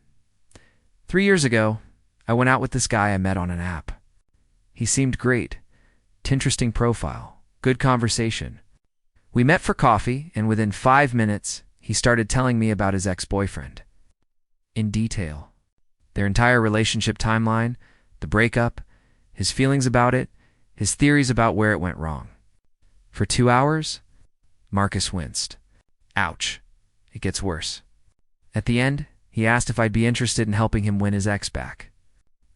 3 years ago, I went out with this guy I met on an app. He seemed great. Interesting profile. Good conversation. We met for coffee, and within 5 minutes, he started telling me about his ex-boyfriend. In detail. Their entire relationship timeline, the breakup, his feelings about it, his theories about where it went wrong. For 2 hours, Marcus winced. Ouch. It gets worse. At the end, he asked if I'd be interested in helping him win his ex back.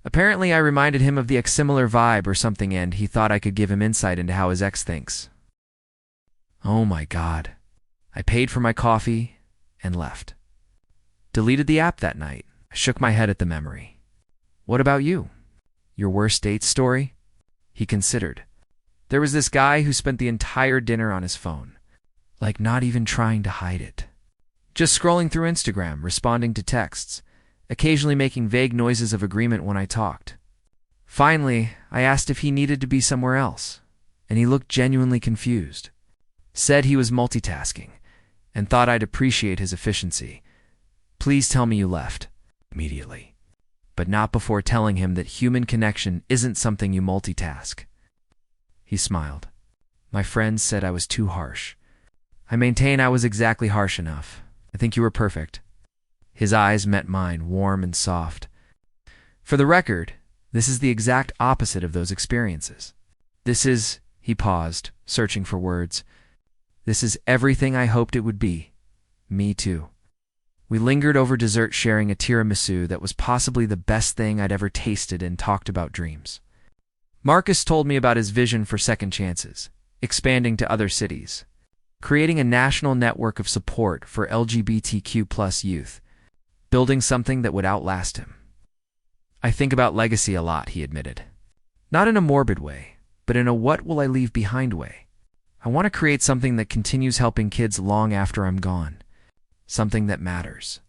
Apparently, I reminded him of the ex-similar vibe or something, and he thought I could give him insight into how his ex thinks. Oh my God. I paid for my coffee and left. Deleted the app that night. I shook my head at the memory. What about you? Your worst date story? He considered. There was this guy who spent the entire dinner on his phone, like not even trying to hide it. Just scrolling through Instagram, responding to texts, occasionally making vague noises of agreement when I talked. Finally, I asked if he needed to be somewhere else, and he looked genuinely confused. Said he was multitasking, and thought I'd appreciate his efficiency. Please tell me you left. Immediately. But not before telling him that human connection isn't something you multitask. He smiled. My friends said I was too harsh. I maintain I was exactly harsh enough. I think you were perfect. His eyes met mine, warm and soft. For the record, this is the exact opposite of those experiences. This is, he paused, searching for words. This is everything I hoped it would be. Me too. We lingered over dessert, sharing a tiramisu that was possibly the best thing I'd ever tasted, and talked about dreams. Marcus told me about his vision for second chances, expanding to other cities, creating a national network of support for LGBTQ+ youth, building something that would outlast him. I think about legacy a lot, he admitted. Not in a morbid way, but in a what will I leave behind way. I want to create something that continues helping kids long after I'm gone. Something that matters.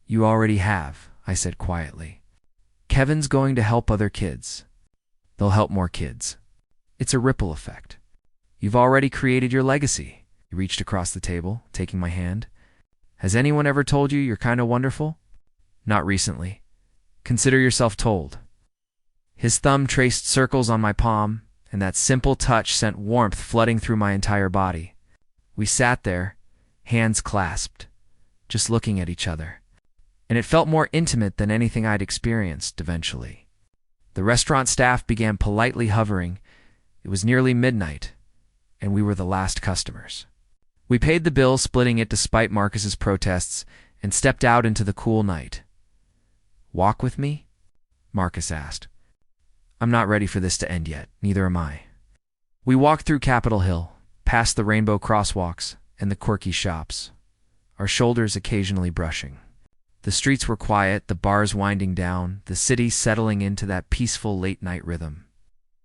You already have, I said quietly. Kevin's going to help other kids. They'll help more kids. It's a ripple effect. You've already created your legacy. He reached across the table, taking my hand. Has anyone ever told you you're kind of wonderful? Not recently. Consider yourself told. His thumb traced circles on my palm, and that simple touch sent warmth flooding through my entire body. We sat there, hands clasped, just looking at each other. And it felt more intimate than anything I'd experienced eventually. The restaurant staff began politely hovering. It was nearly midnight, and we were the last customers. We paid the bill, splitting it despite Marcus's protests, and stepped out into the cool night. Walk with me? Marcus asked. I'm not ready for this to end yet, neither am I. We walked through Capitol Hill, past the rainbow crosswalks and the quirky shops, our shoulders occasionally brushing. The streets were quiet, the bars winding down, the city settling into that peaceful late-night rhythm.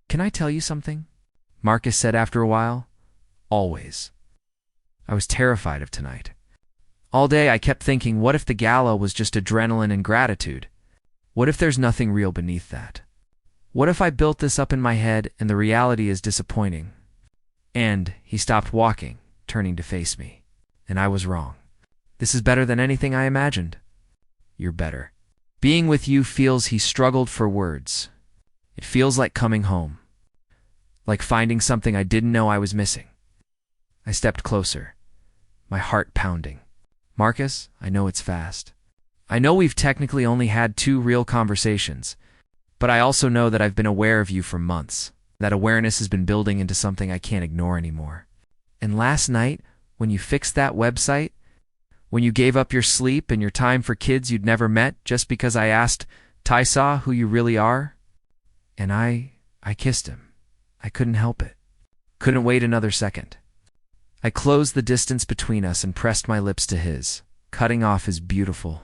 Can I tell you something? Marcus said after a while. Always. I was terrified of tonight. All day I kept thinking, what if the gala was just adrenaline and gratitude? What if there's nothing real beneath that? What if I built this up in my head and the reality is disappointing? And he stopped walking, turning to face me. And I was wrong. This is better than anything I imagined. You're better. Being with you feels, he struggled for words. It feels like coming home. Like finding something I didn't know I was missing. I stepped closer, my heart pounding. Marcus, I know it's fast. I know we've technically only had 2 real conversations, but I also know that I've been aware of you for months. That awareness has been building into something I can't ignore anymore. And last night, when you fixed that website, when you gave up your sleep and your time for kids you'd never met just because I asked Taisa who you really are, and I kissed him. I couldn't help it. Couldn't wait another second. I closed the distance between us and pressed my lips to his, cutting off his beautiful,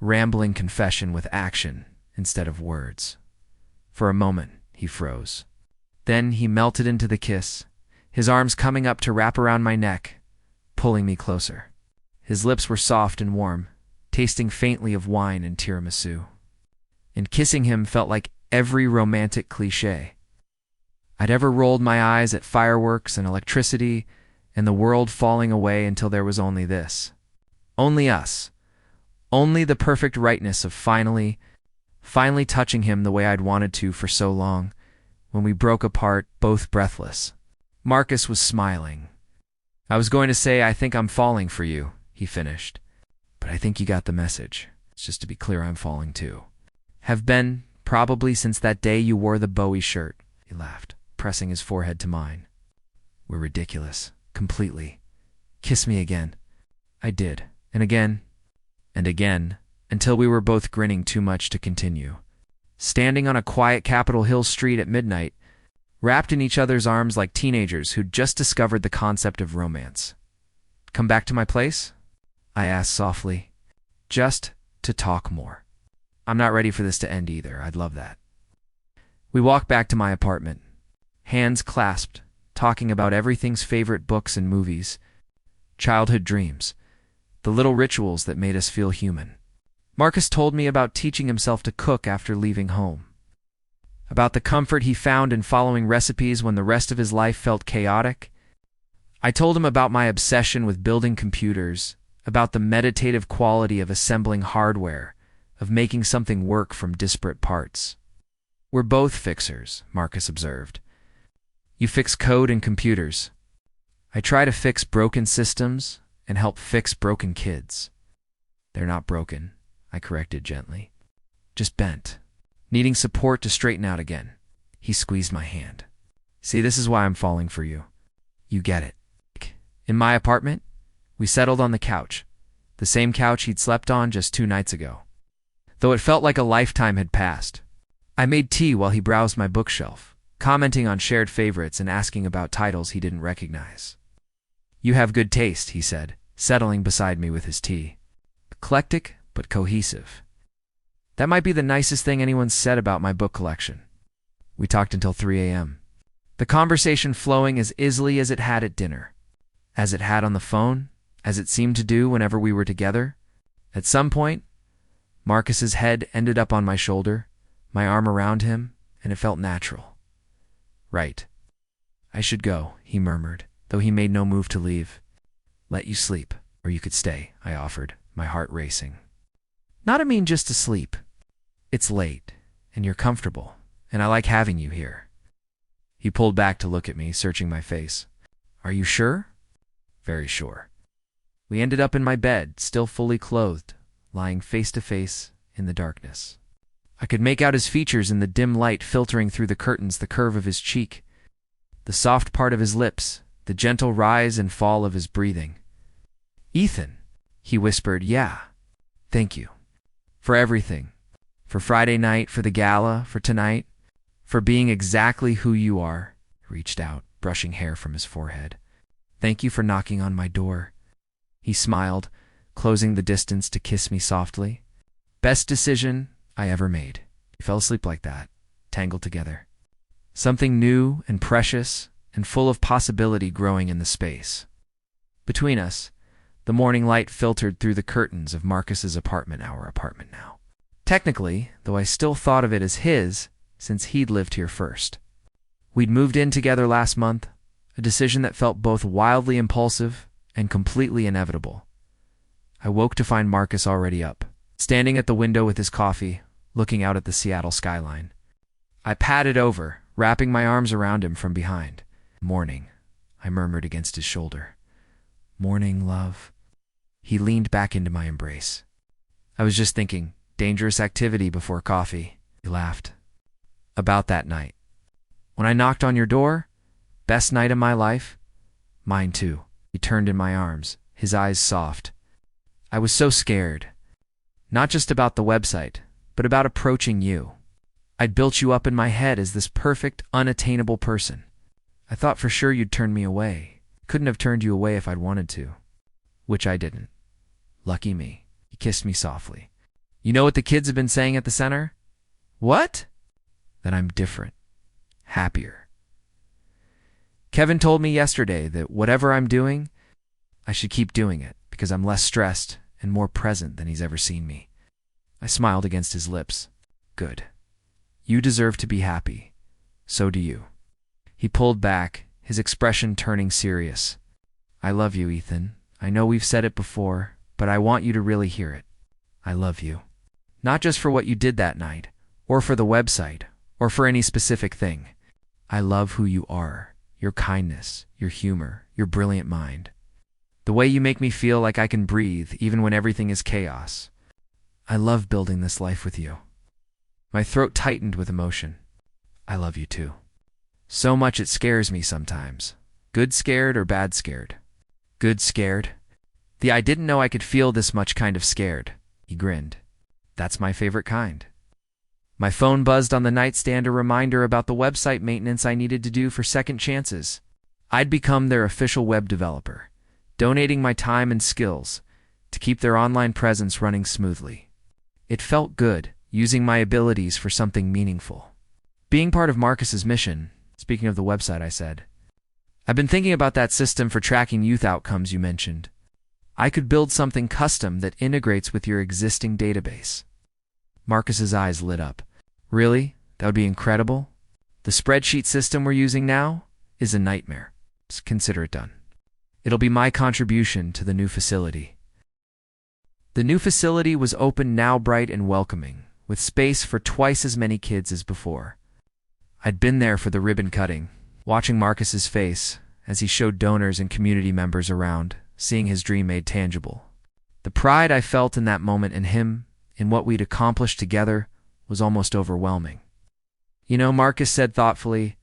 rambling confession with action instead of words. For a moment, he froze. Then he melted into the kiss, his arms coming up to wrap around my neck, pulling me closer. His lips were soft and warm, tasting faintly of wine and tiramisu. And kissing him felt like every romantic cliché I'd ever rolled my eyes at: fireworks and electricity and the world falling away until there was only this. Only us. Only the perfect rightness of finally touching him the way I'd wanted to for so long, when we broke apart, both breathless. Marcus was smiling. I was going to say, I think I'm falling for you, he finished. But I think you got the message. Just to be clear, I'm falling too. Have been, probably since that day you wore the Bowie shirt. He laughed, pressing his forehead to mine. We're ridiculous. Completely. Kiss me again. I did. And again. And again. Until we were both grinning too much to continue. Standing on a quiet Capitol Hill street at midnight, wrapped in each other's arms like teenagers who'd just discovered the concept of romance. Come back to my place? I asked softly. Just to talk more. I'm not ready for this to end either. I'd love that. We walked back to my apartment, hands clasped, talking about everything's favorite books and movies, childhood dreams, the little rituals that made us feel human. Marcus told me about teaching himself to cook after leaving home, about the comfort he found in following recipes when the rest of his life felt chaotic. I told him about my obsession with building computers, about the meditative quality of assembling hardware, of making something work from disparate parts. We're both fixers, Marcus observed. You fix code and computers. I try to fix broken systems and help fix broken kids. They're not broken, I corrected gently. Just bent, needing support to straighten out again. He squeezed my hand. See, this is why I'm falling for you. You get it. In my apartment, we settled on the couch, the same couch he'd slept on just 2 nights ago. Though it felt like a lifetime had passed. I made tea while he browsed my bookshelf, commenting on shared favorites and asking about titles he didn't recognize. You have good taste, he said, settling beside me with his tea. Eclectic, but cohesive. That might be the nicest thing anyone's said about my book collection. We talked until 3 a.m. The conversation flowing as easily as it had at dinner, as it had on the phone, as it seemed to do whenever we were together. At some point, Marcus's head ended up on my shoulder, my arm around him, and it felt natural. Right. I should go, he murmured, though he made no move to leave. Let you sleep, or you could stay, I offered, my heart racing. Not I mean just to sleep. It's late, and you're comfortable, and I like having you here. He pulled back to look at me, searching my face. Are you sure? Very sure. We ended up in my bed, still fully clothed, lying face to face in the darkness. I could make out his features in the dim light filtering through the curtains, the curve of his cheek, the soft part of his lips, the gentle rise and fall of his breathing. Ethan, he whispered, yeah, thank you. For everything. For Friday night, for the gala, for tonight, for being exactly who you are. He reached out, brushing hair from his forehead. Thank you for knocking on my door. He smiled, closing the distance to kiss me softly. Best decision I ever made. We fell asleep like that, tangled together. Something new and precious and full of possibility growing in the space. Between us, the morning light filtered through the curtains of Marcus's apartment, our apartment now. Technically, though I still thought of it as his, since he'd lived here first. We'd moved in together last month, a decision that felt both wildly impulsive and completely inevitable. I woke to find Marcus already up, standing at the window with his coffee, looking out at the Seattle skyline. I padded over, wrapping my arms around him from behind. Morning, I murmured against his shoulder. Morning, love. He leaned back into my embrace. I was just thinking, dangerous activity before coffee. He laughed. About that night. When I knocked on your door, best night of my life? Mine too. He turned in my arms, his eyes soft. I was so scared. Not just about the website, but about approaching you. I'd built you up in my head as this perfect, unattainable person. I thought for sure you'd turn me away. Couldn't have turned you away if I'd wanted to. Which I didn't. Lucky me. He kissed me softly. You know what the kids have been saying at the center? What? That I'm different. Happier. Kevin told me yesterday that whatever I'm doing, I should keep doing it because I'm less stressed and more present than he's ever seen me. I smiled against his lips. Good. You deserve to be happy. So do you. He pulled back, his expression turning serious. I love you, Ethan. I know we've said it before, but I want you to really hear it. I love you. Not just for what you did that night, or for the website, or for any specific thing. I love who you are, your kindness, your humor, your brilliant mind. The way you make me feel like I can breathe even when everything is chaos. I love building this life with you. My throat tightened with emotion. I love you too. So much it scares me sometimes. Good scared or bad scared? Good scared. I didn't know I could feel this much kind of scared. He grinned. That's my favorite kind. My phone buzzed on the nightstand, a reminder about the website maintenance I needed to do for Second Chances. I'd become their official web developer, donating my time and skills to keep their online presence running smoothly. It felt good, using my abilities for something meaningful. Being part of Marcus's mission, speaking of the website, I said, I've been thinking about that system for tracking youth outcomes you mentioned. I could build something custom that integrates with your existing database. Marcus's eyes lit up. Really? That would be incredible. The spreadsheet system we're using now is a nightmare. Just consider it done. It'll be my contribution to the new facility. The new facility was open, now bright and welcoming, with space for twice as many kids as before. I'd been there for the ribbon cutting, watching Marcus's face as he showed donors and community members around, seeing his dream made tangible. The pride I felt in that moment in him, in what we'd accomplished together, was almost overwhelming. You know, Marcus said thoughtfully,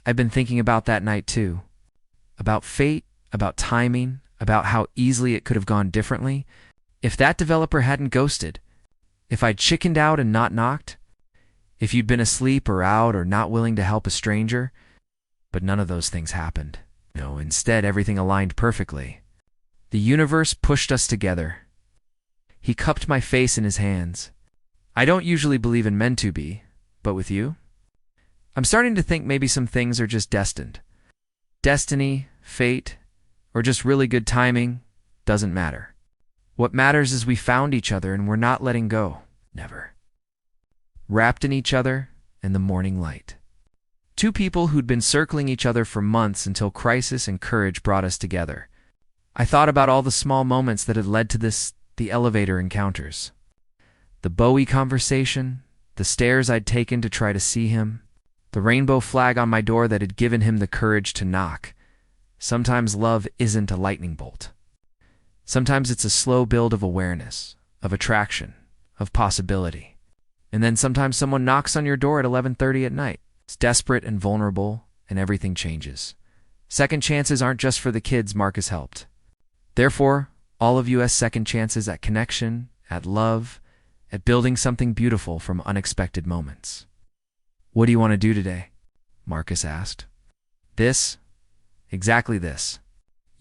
I've been thinking about that night too. About fate, about timing, about how easily it could have gone differently. If that developer hadn't ghosted, if I'd chickened out and not knocked, if you'd been asleep or out or not willing to help a stranger, but none of those things happened. No, instead everything aligned perfectly. The universe pushed us together. He cupped my face in his hands. I don't usually believe in meant to be, but with you? I'm starting to think maybe some things are just destined. Destiny, fate, or just really good timing doesn't matter. What matters is we found each other and we're not letting go. Never. Wrapped in each other and the morning light. Two people who'd been circling each other for months until crisis and courage brought us together. I thought about all the small moments that had led to this, the elevator encounters. The Bowie conversation, the stairs I'd taken to try to see him, the rainbow flag on my door that had given him the courage to knock. Sometimes love isn't a lightning bolt. Sometimes it's a slow build of awareness, of attraction, of possibility. And then sometimes someone knocks on your door at 11:30 at night. It's desperate and vulnerable, and everything changes. Second chances aren't just for the kids Marcus helped. Therefore, all of you as second chances at connection, at love, at building something beautiful from unexpected moments. What do you want to do today? Marcus asked. This. Exactly this.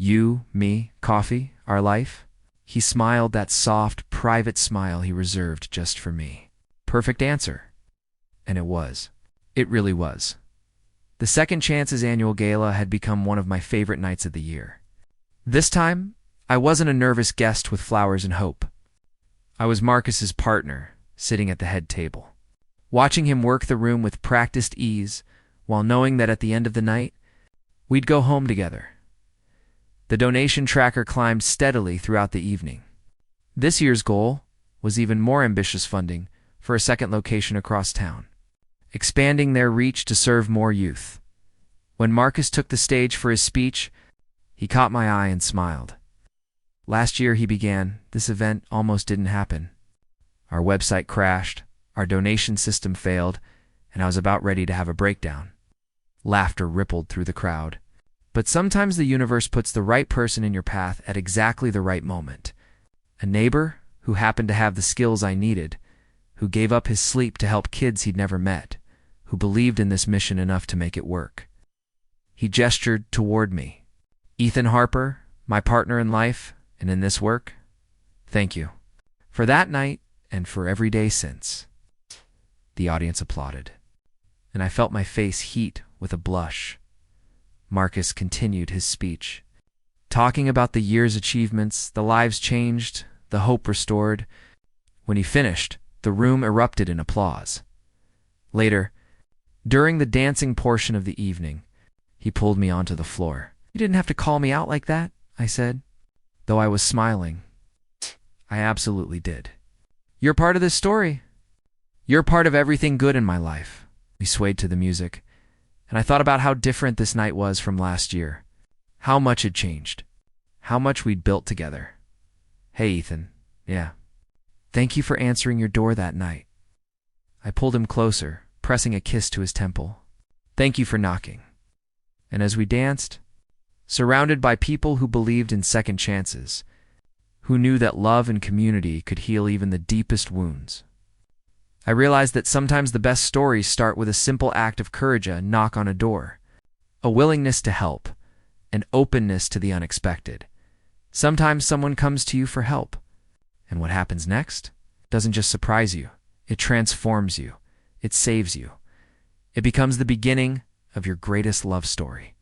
You, me, coffee, our life. He smiled, that soft, private smile he reserved just for me. Perfect answer. And it was. It really was. The Second Chances annual gala had become one of my favorite nights of the year. This time, I wasn't a nervous guest with flowers and hope. I was Marcus's partner, sitting at the head table, watching him work the room with practiced ease, while knowing that at the end of the night, we'd go home together. The donation tracker climbed steadily throughout the evening. This year's goal was even more ambitious funding for a second location across town, expanding their reach to serve more youth. When Marcus took the stage for his speech, he caught my eye and smiled. Last year, he began, this event almost didn't happen. Our website crashed, our donation system failed, and I was about ready to have a breakdown. Laughter rippled through the crowd. But sometimes the universe puts the right person in your path at exactly the right moment. A neighbor who happened to have the skills I needed, who gave up his sleep to help kids he'd never met, who believed in this mission enough to make it work. He gestured toward me. Ethan Harper, my partner in life and in this work, thank you. For that night and for every day since. The audience applauded, and I felt my face heat with a blush. Marcus continued his speech, talking about the year's achievements, the lives changed, the hope restored. When he finished, the room erupted in applause. Later, during the dancing portion of the evening, he pulled me onto the floor. You didn't have to call me out like that, I said, though I was smiling. I absolutely did. You're part of this story. You're part of everything good in my life. We swayed to the music, and I thought about how different this night was from last year. How much had changed. How much we'd built together. Hey, Ethan. Yeah. Thank you for answering your door that night." I pulled him closer, pressing a kiss to his temple. "Thank you for knocking." And as we danced, surrounded by people who believed in second chances, who knew that love and community could heal even the deepest wounds, I realized that sometimes the best stories start with a simple act of courage, a knock on a door, a willingness to help, an openness to the unexpected. Sometimes someone comes to you for help, and what happens next doesn't just surprise you, it transforms you, it saves you. It becomes the beginning of your greatest love story.